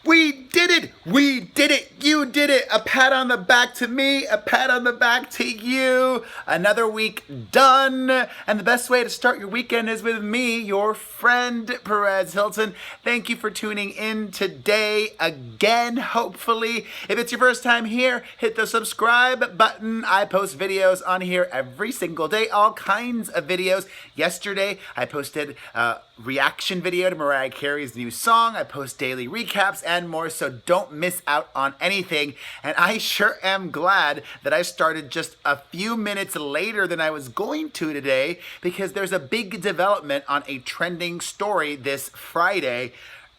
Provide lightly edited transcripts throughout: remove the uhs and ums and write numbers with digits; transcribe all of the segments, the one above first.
We did it! We did it! You did it! A pat on the back to me, a pat on the back to you. Another week done. And the best way to start your weekend is with me, your friend, Perez Hilton. Thank you for tuning in today again, hopefully. If it's your first time here, hit the subscribe button. I post videos on here every single day, all kinds of videos. Yesterday, I posted a reaction video to Mariah Carey's new song. I post daily recaps and more, so don't miss out on anything. And I sure am glad that I started just a few minutes later than I was going to today, because there's a big development on a trending story this Friday.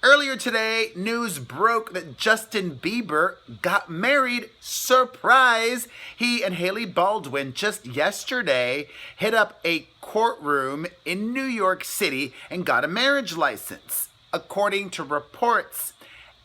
Earlier today, news broke that Justin Bieber got married. Surprise! He and Hailey Baldwin just yesterday hit up a courtroom in New York City and got a marriage license, according to reports.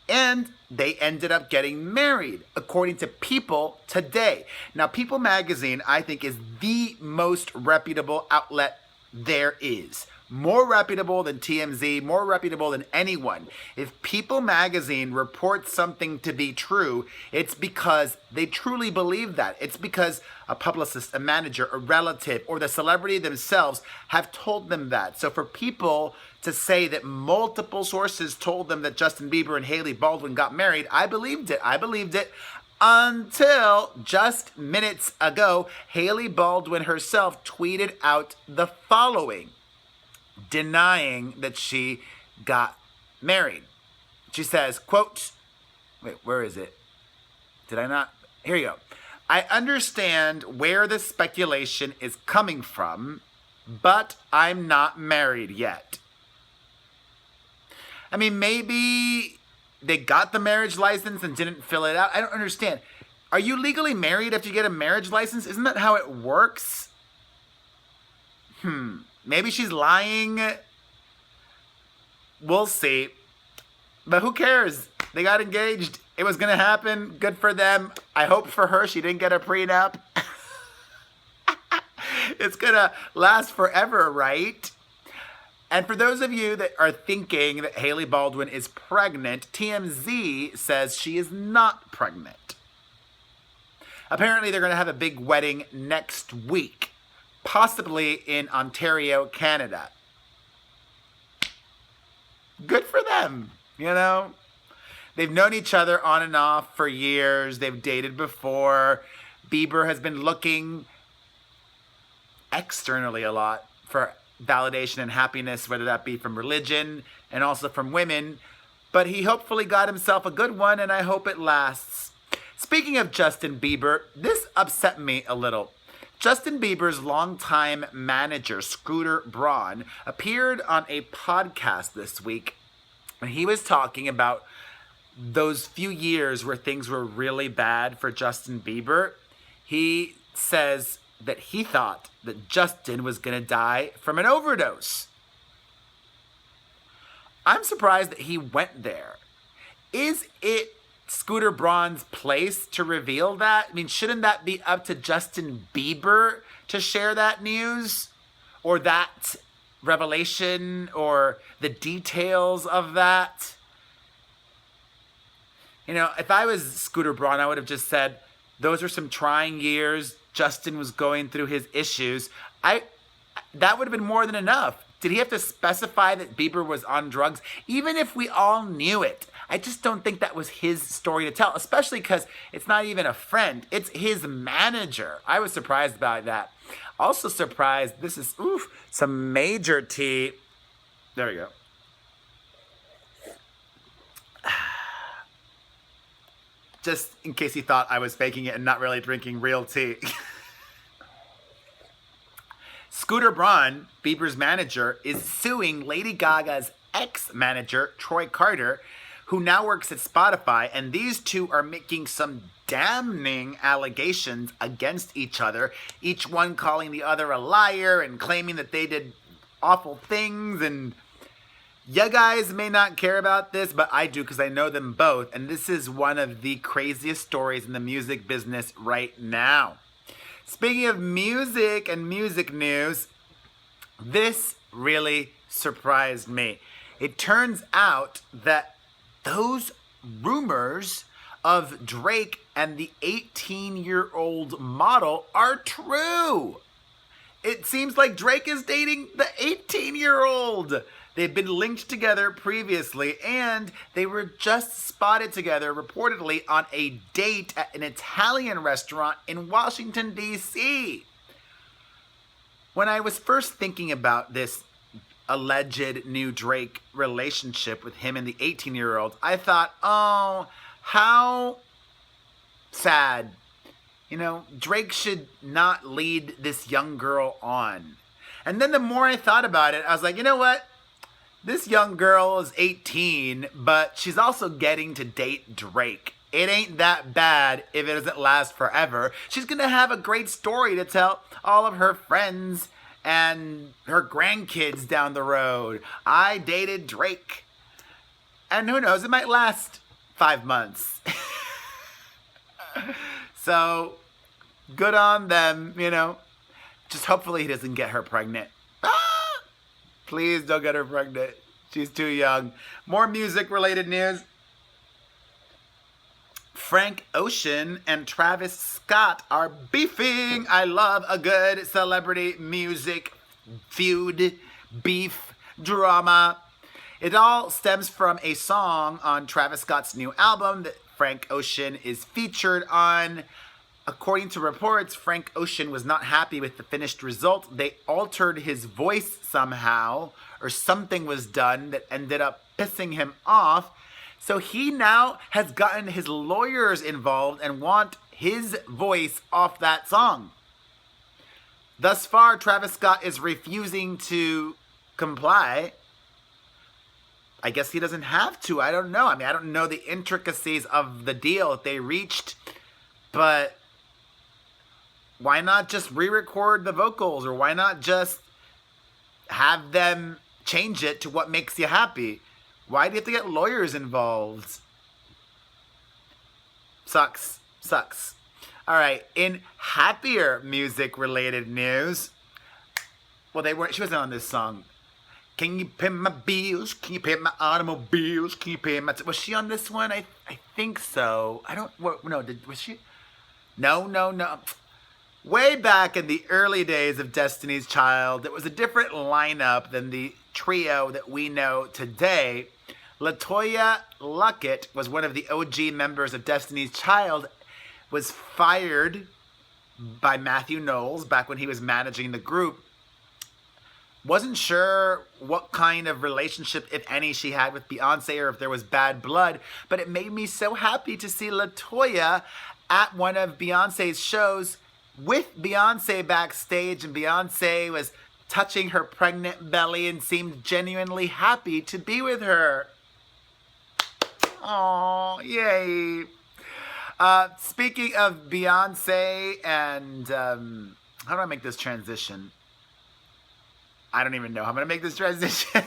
And they ended up getting married, according to People today. Now, People magazine, I think, is the most reputable outlet there is. More reputable than TMZ, more reputable than anyone. If People magazine reports something to be true, it's because they truly believe that. It's because a publicist, a manager, a relative, or the celebrity themselves have told them that. So for People to say that multiple sources told them that Justin Bieber and Hailey Baldwin got married, I believed it. I believed it. Until just minutes ago, Hailey Baldwin herself tweeted out the following, denying that she got married. She says, quote, wait, where is it? Did I not? Here you go. I understand where the speculation is coming from, but I'm not married yet. I mean, maybe they got the marriage license and didn't fill it out. I don't understand. Are you legally married after you get a marriage license? Isn't that how it works? Maybe she's lying. We'll see. But who cares? They got engaged. It was going to happen. Good for them. I hope for her she didn't get a prenup. It's going to last forever, right? And for those of you that are thinking that Hailey Baldwin is pregnant, TMZ says she is not pregnant. Apparently, they're going to have a big wedding next week, possibly in Ontario, Canada. Good for them, you know? They've known each other on and off for years. They've dated before. Bieber has been looking externally a lot for validation and happiness, whether that be from religion and also from women. But he hopefully got himself a good one, and I hope it lasts. Speaking of Justin Bieber, this upset me a little. Justin Bieber's longtime manager, Scooter Braun, appeared on a podcast this week, and he was talking about those few years where things were really bad for Justin Bieber. He says that he thought that Justin was going to die from an overdose. I'm surprised that he went there. Is it Scooter Braun's place to reveal that? I mean, shouldn't that be up to Justin Bieber to share that news? Or that revelation? Or the details of that? You know, if I was Scooter Braun, I would have just said, those are some trying years. Justin was going through his issues. That would have been more than enough. Did he have to specify that Bieber was on drugs? Even if we all knew it, I just don't think that was his story to tell, especially because it's not even a friend. It's his manager. I was surprised by that. Also surprised, this is, some major tea. There we go. Just in case you thought I was faking it and not really drinking real tea. Scooter Braun, Bieber's manager, is suing Lady Gaga's ex-manager, Troy Carter, who now works at Spotify, and these two are making some damning allegations against each other, each one calling the other a liar and claiming that they did awful things. And you guys may not care about this, but I do, because I know them both, and this is one of the craziest stories in the music business right now. Speaking of music and music news, this really surprised me. It turns out that those rumors of Drake and the 18-year-old model are true. It seems like Drake is dating the 18-year-old. They've been linked together previously, and they were just spotted together reportedly on a date at an Italian restaurant in Washington, D.C. When I was first thinking about this alleged new Drake relationship with him and the 18-year-old, I thought, oh, how sad. You know, Drake should not lead this young girl on. And then the more I thought about it, I was like, you know what? This young girl is 18, but she's also getting to date Drake. It ain't that bad if it doesn't last forever. She's gonna have a great story to tell all of her friends and her grandkids down the road. I dated Drake. And who knows, it might last 5 months. So, good on them, you know. Just hopefully he doesn't get her pregnant. Please don't get her pregnant. She's too young. More music-related news. Frank Ocean and Travis Scott are beefing. I love a good celebrity music feud, beef, drama. It all stems from a song on Travis Scott's new album that Frank Ocean is featured on. According to reports, Frank Ocean was not happy with the finished result. They altered his voice somehow, or something was done that ended up pissing him off. So he now has gotten his lawyers involved and want his voice off that song. Thus far, Travis Scott is refusing to comply. I guess he doesn't have to. I don't know. I mean, I don't know the intricacies of the deal that they reached, but why not just re-record the vocals, or why not just have them change it to what makes you happy? Why do you have to get lawyers involved? Sucks. Sucks. All right, in happier music-related news, well, she wasn't on this song. Can you pay my bills? Can you pay my automobiles? Can you pay my... Was she on this one? I think so. I don't... No, was she? No. Way back in the early days of Destiny's Child, it was a different lineup than the trio that we know today. LaToya Luckett was one of the OG members of Destiny's Child, was fired by Matthew Knowles back when he was managing the group. Wasn't sure what kind of relationship, if any, she had with Beyonce, or if there was bad blood, but it made me so happy to see LaToya at one of Beyonce's shows with Beyonce backstage, and Beyonce was touching her pregnant belly and seemed genuinely happy to be with her. Oh, yay. Speaking of Beyonce and, how do I make this transition? I don't even know how I'm going to make this transition.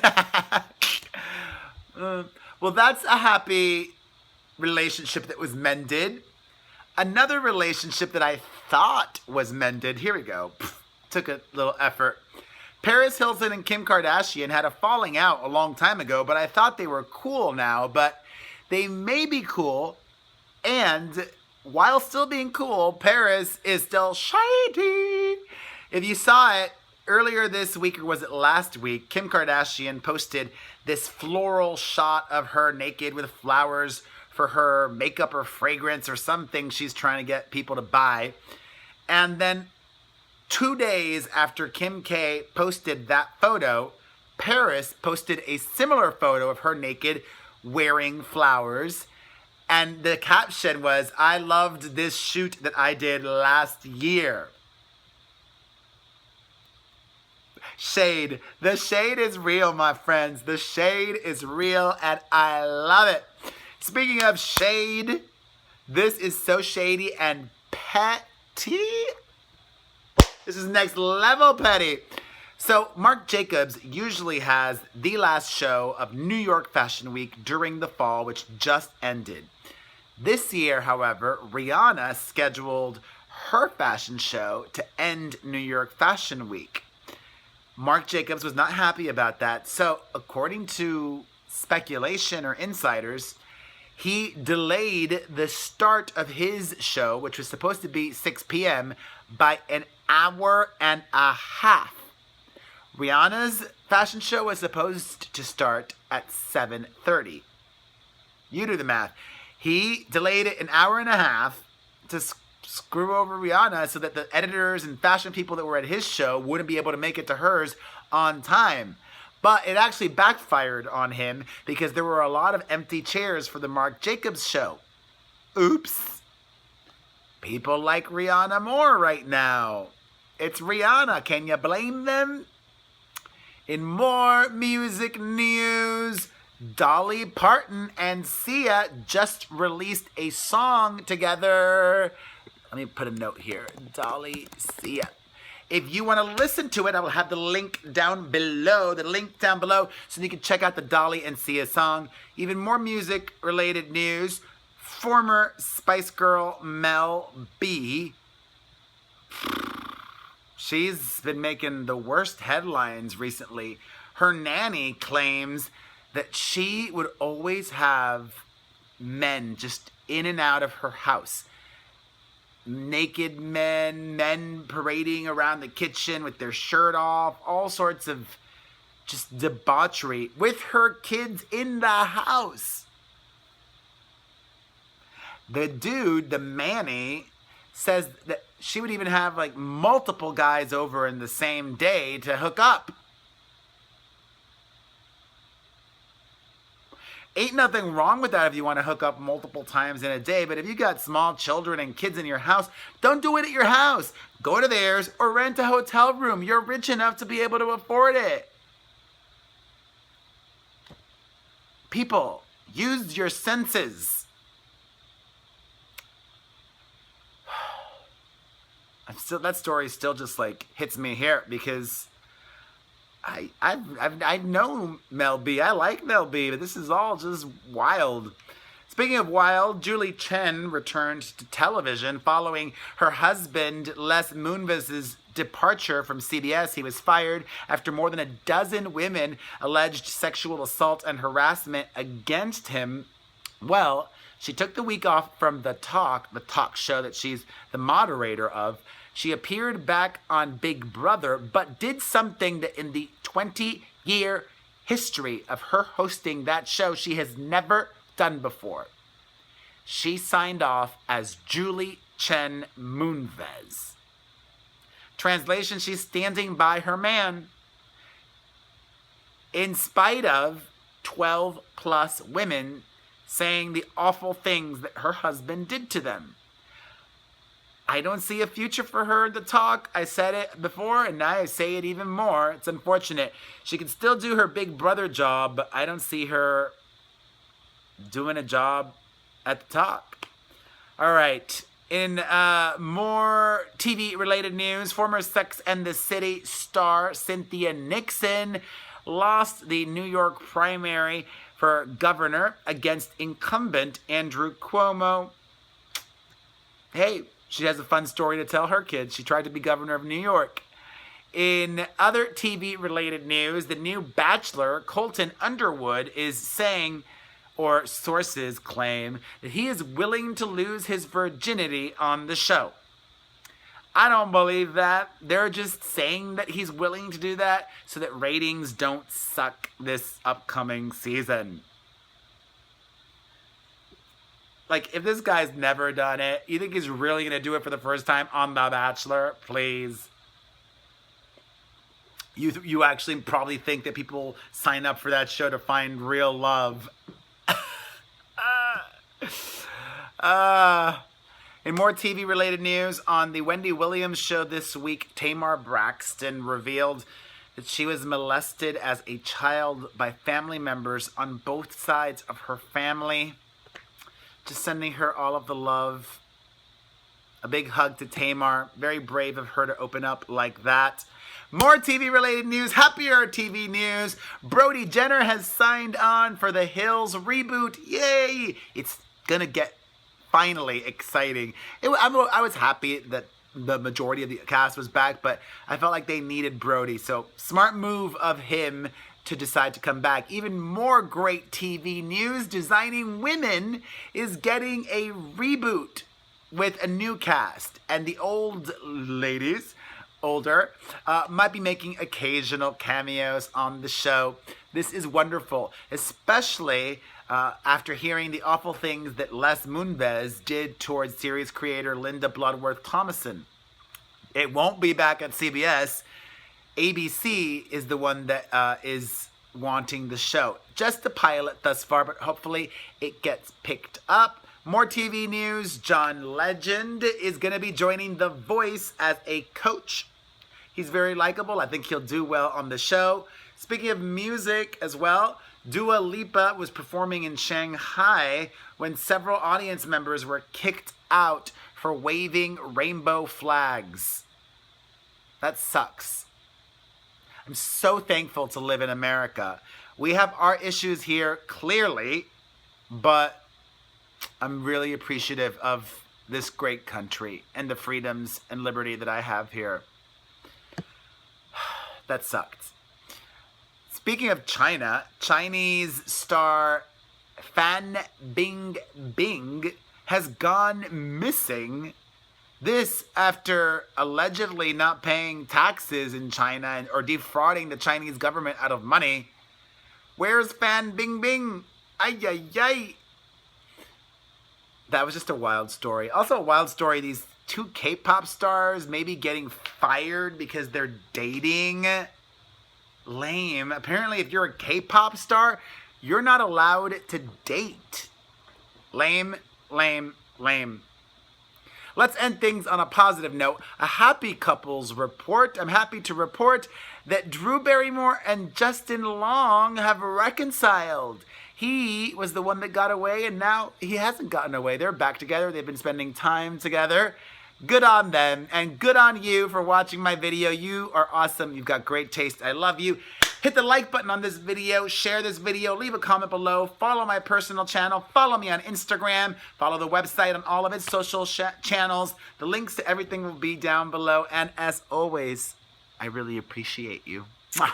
Well, that's a happy relationship that was mended. Another relationship that I thought was mended, here we go, took a little effort. Perez Hilton and Kim Kardashian had a falling out a long time ago, but I thought they were cool now, but they may be cool, and while still being cool, Perez is still shady. If you saw it earlier this week, or was it last week, Kim Kardashian posted this floral shot of her naked with flowers for her makeup or fragrance or something she's trying to get people to buy. And then 2 days after Kim K posted that photo, Perez posted a similar photo of her naked wearing flowers. And the caption was, "I loved this shoot that I did last year." Shade. The shade is real, my friends. The shade is real, and I love it. Speaking of shade, this is so shady and petty. This is next level petty. So Marc Jacobs usually has the last show of New York Fashion Week during the fall, which just ended. This year, however, Rihanna scheduled her fashion show to end New York Fashion Week. Marc Jacobs was not happy about that, so according to speculation or insiders, he delayed the start of his show, which was supposed to be 6 p.m., by an hour and a half. Rihanna's fashion show was supposed to start at 7:30. You do the math. He delayed it an hour and a half to screw over Rihanna so that the editors and fashion people that were at his show wouldn't be able to make it to hers on time. But it actually backfired on him because there were a lot of empty chairs for the Marc Jacobs show. Oops. People like Rihanna more right now. It's Rihanna. Can you blame them? In more music news, Dolly Parton and Sia just released a song together. Let me put a note here. Dolly, Sia. If you want to listen to it, I will have the link down below. So you can check out the Dolly and Sia song. Even more music-related news. Former Spice Girl MEL B. She's been making the worst headlines recently. Her nanny claims that she would always have men just in and out of her house. Naked men parading around the kitchen with their shirt off, all sorts of just debauchery with her kids in the house. The dude, the Manny, says that she would even have like multiple guys over in the same day to hook up. Ain't nothing wrong with that if you want to hook up multiple times in a day, but if you got small children and kids in your house, don't do it at your house. Go to theirs or rent a hotel room. You're rich enough to be able to afford it. People, use your senses. That story still just like hits me here because I know MEL B. I like MEL B, but this is all just wild. Speaking of wild, Julie Chen returned to television following her husband Les Moonves' departure from CBS. He was fired after more than a dozen women alleged sexual assault and harassment against him. Well, she took the week off from the talk show that she's the moderator of. She appeared back on Big Brother, but did something that in the 20-year history of her hosting that show she has never done before. She signed off as Julie Chen Moonves. Translation, she's standing by her man. In spite of 12 plus women saying the awful things that her husband did to them. I don't see a future for her in the talk. I said it before, and now I say it even more. It's unfortunate. She can still do her Big Brother job, but I don't see her doing a job at the talk. All right. In more TV-related news, former Sex and the City star Cynthia Nixon lost the New York primary for governor against incumbent Andrew Cuomo. Hey, she has a fun story to tell her kids. She tried to be governor of New York. In other TV-related news, the new Bachelor, Colton Underwood, is saying, or sources claim, that he is willing to lose his virginity on the show. I don't believe that. They're just saying that he's willing to do that so that ratings don't suck this upcoming season. Like, if this guy's never done it, you think he's really going to do it for the first time on The Bachelor? Please. You actually probably think that people sign up for that show to find real love. In more TV-related news, on the Wendy Williams show this week, Tamar Braxton revealed that she was molested as a child by family members on both sides of her family. Just sending her all of the love. A big hug to Tamar. Very brave of her to open up like that. More TV-related news. Happier TV news. BRODY Jenner has signed on for the Hills reboot. Yay! It's gonna get finally exciting. I was happy that the majority of the cast was back, but I felt like they needed BRODY. So smart move of him to decide to come back. Even more great TV news. Designing Women is getting a reboot with a new cast. And the old ladies, older, might be making occasional cameos on the show. This is wonderful, especially after hearing the awful things that Les Moonves did towards series creator Linda Bloodworth Thomason. It won't be back at CBS. ABC is the one that is wanting the show. Just the pilot thus far, but hopefully it gets picked up. More TV news. John Legend is going to be joining The Voice as a coach. He's very likable. I think he'll do well on the show. Speaking of music as well, Dua Lipa was performing in Shanghai when several audience members were kicked out for waving rainbow flags. That sucks. I'm so thankful to live in America. We have our issues here, clearly, but I'm really appreciative of this great country and the freedoms and liberty that I have here. That sucked. Speaking of China, Chinese star Fan Bingbing has gone missing. This after allegedly not paying taxes in China or defrauding the Chinese government out of money. Where's Fan Bingbing? Ay, ay, ay. That was just a wild story. Also a wild story, these two K-pop stars maybe getting fired because they're dating. Lame. Apparently, if you're a K-pop star, you're not allowed to date. Lame, lame, lame. Let's end things on a positive note. A happy couples report. I'm happy to report that Drew Barrymore and Justin Long have reconciled. He was the one that got away, and now he hasn't gotten away. They're back together. They've been spending time together. Good on them, and good on you for watching my video. You are awesome. You've got great taste. I love you. Hit the like button on this video, share this video, leave a comment below, follow my personal channel, follow me on Instagram, follow the website on all of its social channels. The links to everything will be down below, and as always, I really appreciate you. Mwah.